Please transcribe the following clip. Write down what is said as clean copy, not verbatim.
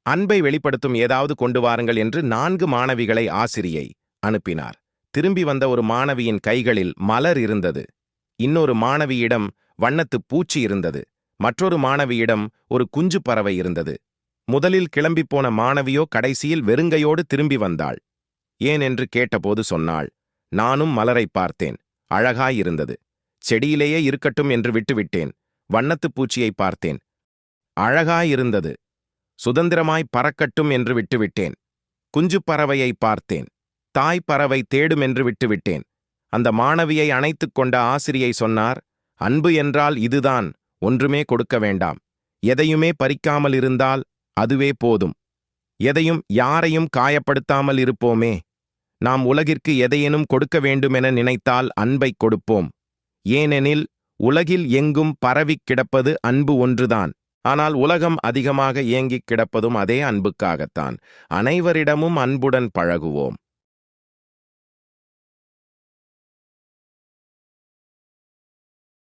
அன்பை வெளிப்படுத்தும் ஏதாவது கொண்டு வாருங்கள் என்று 4 மாணவிகளை ஆசிரியை அனுப்பினார். திரும்பி வந்த ஒரு மாணவியின் கைகளில் மலர் இருந்தது. இன்னொரு மாணவியிடம் வண்ணத்துப் பூச்சி இருந்தது. மற்றொரு மாணவியிடம் ஒரு குஞ்சு பறவை இருந்தது. முதலில் கிளம்பிப்போன மாணவியோ கடைசியில் வெறுங்கையோடு திரும்பி வந்தாள். ஏன் என்று கேட்டபோது சொன்னாள், நானும் மலரை பார்த்தேன், அழகாயிருந்தது. செடியிலேயே இருக்கட்டும் என்று விட்டுவிட்டேன். வண்ணத்துப் பூச்சியை பார்த்தேன், அழகாயிருந்தது. சுதந்திரமாய் பறக்கட்டும் என்று விட்டுவிட்டேன். குஞ்சு பறவையை பார்த்தேன், தாய் பறவை தேடுமென்று விட்டுவிட்டேன். அந்த மாணவியை அணைத்துக் கொண்ட ஆசிரியை சொன்னார், அன்பு என்றால் இதுதான், ஒன்றுமே கொடுக்க வேண்டாம். எதையுமே பறிக்காமல் இருந்தால் அதுவே போதும். எதையும் யாரையும் காயப்படுத்தாமல் இருப்போமே. நாம் உலகிற்கு எதையேனும் கொடுக்க வேண்டுமென நினைத்தால் அன்பைக் கொடுப்போம். ஏனெனில் உலகில் எங்கும் பரவிக் கிடப்பது அன்பு ஒன்றுதான். ஆனால் உலகம் அதிகமாக ஏங்கிக் கிடப்பதும் அதே அன்புக்காகத்தான். அனைவரிடமும் அன்புடன் பழகுவோம்.